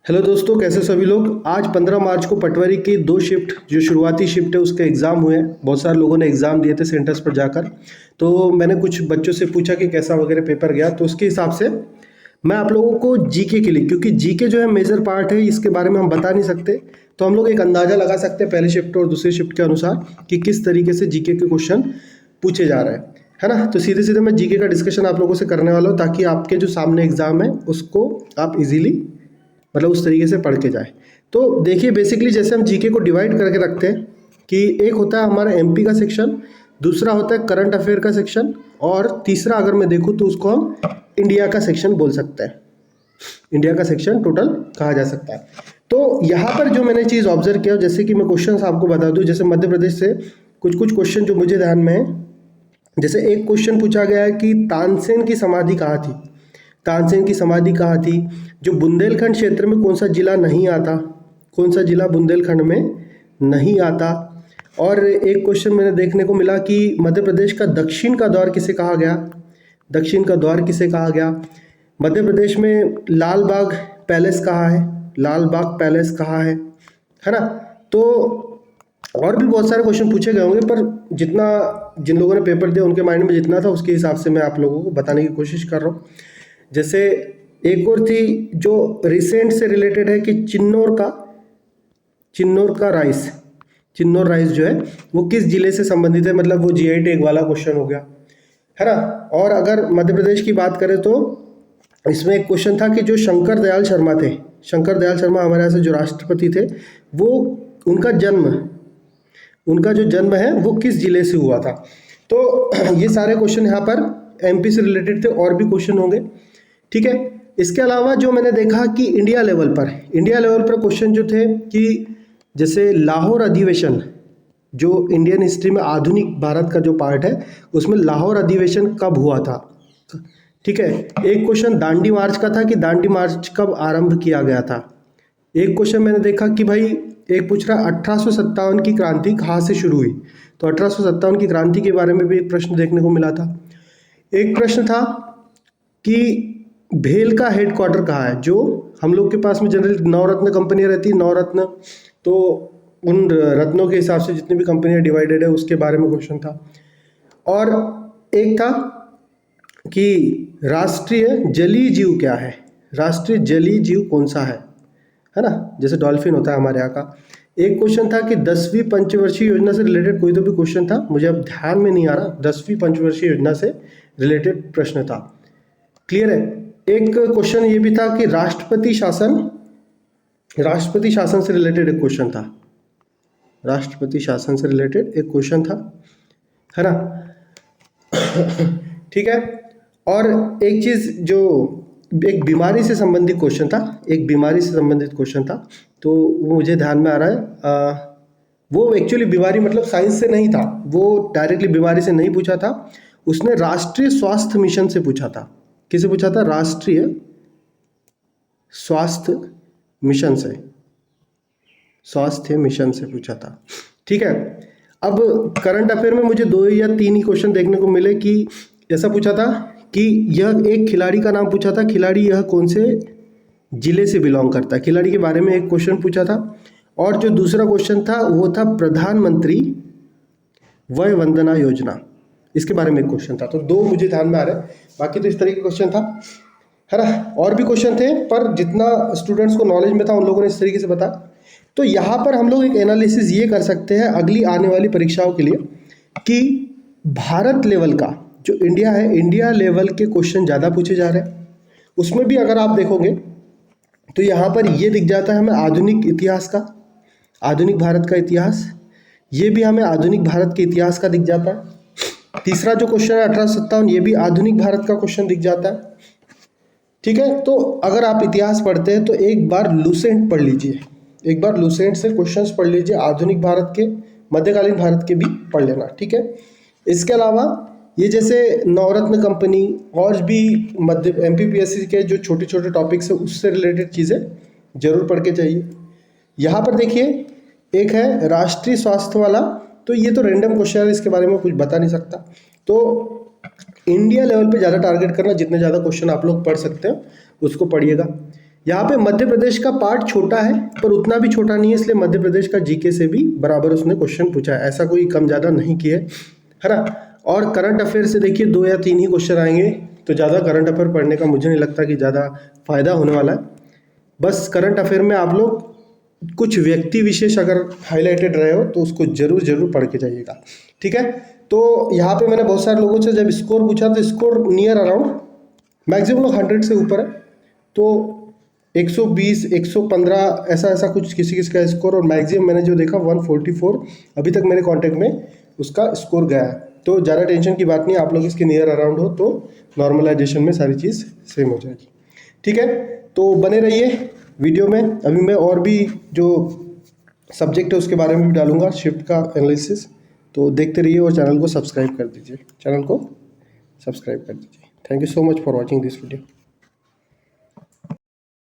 Hello दोस्तों, कैसे सभी लोग। आज 15 मार्च को पटवारी की 2 शिफ्ट जो शुरुआती शिफ्ट है उसके एग्ज़ाम हुए हैं। बहुत सारे लोगों ने एग्ज़ाम दिए थे सेंटर्स पर जाकर। तो मैंने कुछ बच्चों से पूछा कि कैसा वगैरह पेपर गया, तो उसके हिसाब से मैं आप लोगों को जीके के लिए, क्योंकि जीके जो है मेजर पार्ट है, इसके बारे में हम बता नहीं सकते, तो हम लोग एक अंदाज़ा लगा सकते हैं पहली शिफ्ट और दूसरी शिफ्ट के अनुसार कि किस तरीके से जीके के क्वेश्चन पूछे जा रहे हैं, है ना। तो सीधे सीधे मैं जीके का डिस्कशन आप लोगों से करने वाला हूँ, ताकि आपके जो सामने एग्ज़ाम है उसको आप इजीली मतलब उस तरीके से पढ़ के जाए। तो देखिए, बेसिकली जैसे हम जीके को डिवाइड करके रखते हैं कि एक होता है हमारा एमपी का सेक्शन, दूसरा होता है करंट अफेयर का सेक्शन, और तीसरा अगर मैं देखूँ तो उसको हम इंडिया का सेक्शन बोल सकते हैं। इंडिया का सेक्शन टोटल कहा जा सकता है। तो यहाँ पर जो मैंने चीज़ ऑब्जर्व किया, जैसे कि मैं क्वेश्चन आपको बता दूँ, जैसे मध्य प्रदेश से कुछ कुछ क्वेश्चन जो मुझे ध्यान में है। जैसे एक क्वेश्चन पूछा गया है कि तानसेन की समाधि कहाँ थी। तानसेन की समाधि कहाँ थी। जो बुंदेलखंड क्षेत्र में कौन सा जिला नहीं आता, कौन सा जिला बुंदेलखंड में नहीं आता। और एक क्वेश्चन मैंने देखने को मिला कि मध्य प्रदेश का दक्षिण का द्वार किसे कहा गया। दक्षिण का द्वार किसे कहा गया। मध्य प्रदेश में लाल बाग पैलेस कहाँ है, लाल बाग पैलेस कहाँ है ना। तो और भी बहुत सारे क्वेश्चन पूछे गए होंगे, पर जितना जिन लोगों ने पेपर दिया उनके माइंड में जितना था उसके हिसाब से मैं आप लोगों को बताने की कोशिश कर रहा हूँ। जैसे एक और थी जो रिसेंट से रिलेटेड है कि चिन्नौर का राइस, चिन्नौर राइस जो है वो किस जिले से संबंधित है, मतलब वो जीआई टैग वाला क्वेश्चन हो गया, है ना। और अगर मध्य प्रदेश की बात करें तो इसमें एक क्वेश्चन था कि जो शंकर दयाल शर्मा थे, शंकर दयाल शर्मा हमारे यहाँ से जो राष्ट्रपति थे, वो उनका जो जन्म है वो किस जिले से हुआ था। तो ये सारे क्वेश्चन यहाँ पर एमपी से रिलेटेड थे, और भी क्वेश्चन होंगे, ठीक है। इसके अलावा जो मैंने देखा कि इंडिया लेवल पर क्वेश्चन जो थे कि जैसे लाहौर अधिवेशन, जो इंडियन हिस्ट्री में आधुनिक भारत का जो पार्ट है उसमें लाहौर अधिवेशन कब हुआ था, ठीक है। एक क्वेश्चन दांडी मार्च का था कि दांडी मार्च कब आरंभ किया गया था। एक क्वेश्चन मैंने देखा कि भाई एक पूछ रहा 1857 की क्रांति कहाँ से शुरू हुई, तो 1857 की क्रांति के बारे में भी एक प्रश्न देखने को मिला था। एक प्रश्न था कि भेल का हेडक्वार्टर कहाँ है। जो हम लोग के पास में जनरली नवरत्न कंपनियाँ रहती है, नवरत्न, तो उन रत्नों के हिसाब से जितनी भी कंपनियाँ डिवाइडेड है उसके बारे में क्वेश्चन था। और एक था कि राष्ट्रीय जलीय जीव क्या है, राष्ट्रीय जलीय जीव कौन सा है ना, जैसे डॉल्फिन होता है हमारे यहाँ का। एक क्वेश्चन था कि 10वीं पंचवर्षीय योजना से रिलेटेड कोई तो भी क्वेश्चन था, मुझे अब ध्यान में नहीं आ रहा, 10वीं पंचवर्षीय योजना से रिलेटेड प्रश्न था, क्लियर है। एक क्वेश्चन ये भी था कि राष्ट्रपति शासन से रिलेटेड एक क्वेश्चन था, राष्ट्रपति शासन से रिलेटेड एक क्वेश्चन था, है ना। ठीक है। और एक चीज़ जो एक बीमारी से संबंधित क्वेश्चन था, एक बीमारी से संबंधित क्वेश्चन था, तो वो मुझे ध्यान में आ रहा है। वो एक्चुअली बीमारी मतलब साइंस से नहीं था, वो डायरेक्टली बीमारी से नहीं पूछा था, उसने राष्ट्रीय स्वास्थ्य मिशन से पूछा था। किसे पूछा था, राष्ट्रीय स्वास्थ्य मिशन से, स्वास्थ्य मिशन से पूछा था, ठीक है। अब करंट अफेयर में मुझे 2 या 3 ही क्वेश्चन देखने को मिले कि ऐसा पूछा था कि यह एक खिलाड़ी का नाम पूछा था, खिलाड़ी यह कौन से जिले से बिलोंग करता है, खिलाड़ी के बारे में एक क्वेश्चन पूछा था। और जो दूसरा क्वेश्चन था वो था प्रधानमंत्री वय वंदना योजना, इसके बारे में एक क्वेश्चन था। तो 2 मुझे ध्यान में आ रहे हैं, बाकी तो इस तरीके का क्वेश्चन था, है ना। और भी क्वेश्चन थे, पर जितना स्टूडेंट्स को नॉलेज में था उन लोगों ने इस तरीके से बताया। तो यहाँ पर हम लोग एक एनालिसिस ये कर सकते हैं अगली आने वाली परीक्षाओं के लिए कि भारत लेवल का जो इंडिया है, इंडिया लेवल के क्वेश्चन ज़्यादा पूछे जा रहे हैं। उसमें भी अगर आप देखोगे तो यहाँ पर ये दिख जाता है हमें आधुनिक इतिहास का, आधुनिक भारत का इतिहास, ये भी हमें आधुनिक भारत के इतिहास का दिख जाता है। तीसरा जो क्वेश्चन है 1857, ये भी आधुनिक भारत का क्वेश्चन दिख जाता है, ठीक है। तो अगर आप इतिहास पढ़ते हैं तो एक बार लूसेंट पढ़ लीजिए, एक बार लूसेंट से क्वेश्चंस पढ़ लीजिए, आधुनिक भारत के, मध्यकालीन भारत के भी पढ़ लेना, ठीक है। इसके अलावा ये जैसे नवरत्न कंपनी और भी मध्य एमपीपीएससी के जो छोटे छोटे टॉपिक्स है उससे रिलेटेड चीज़ें जरूर पढ़ के चाहिए। यहाँ पर देखिए एक है राष्ट्रीय स्वास्थ्य वाला, तो ये तो रैंडम क्वेश्चन है, इसके बारे में कुछ बता नहीं सकता। तो इंडिया लेवल पे ज़्यादा टारगेट करना, जितने ज़्यादा क्वेश्चन आप लोग पढ़ सकते हैं उसको पढ़िएगा। यहाँ पे मध्य प्रदेश का पार्ट छोटा है पर उतना भी छोटा नहीं है, इसलिए मध्य प्रदेश का जीके से भी बराबर उसने क्वेश्चन पूछा है, ऐसा कोई कम ज़्यादा नहीं किया है ना। और करंट अफेयर से देखिए 2 या 3 ही क्वेश्चन आएंगे, तो ज़्यादा करंट अफेयर पढ़ने का मुझे नहीं लगता कि ज़्यादा फायदा होने वाला है। बस करंट अफेयर में आप लोग कुछ व्यक्ति विशेष अगर हाईलाइटेड रहे हो तो उसको जरूर जरूर पढ़ के जाइएगा, ठीक है। तो यहाँ पे मैंने बहुत सारे लोगों से जब स्कोर पूछा तो स्कोर नियर अराउंड मैक्सिमम लोग 100 से ऊपर है, तो 120 115 ऐसा ऐसा कुछ किसी किसी का स्कोर, और मैक्सिमम मैंने जो देखा 144 अभी तक मेरे कांटेक्ट में उसका स्कोर गया है। तो ज़्यादा टेंशन की बात नहीं, आप लोग इसके नियर अराउंड हो तो नॉर्मलाइजेशन में सारी चीज़ सेम हो जाएगी, ठीक है। तो बने रहिए वीडियो में, अभी मैं और भी जो सब्जेक्ट है उसके बारे में भी डालूंगा, शिफ्ट का एनालिसिस, तो देखते रहिए और चैनल को सब्सक्राइब कर दीजिए, thank you so much for watching this video.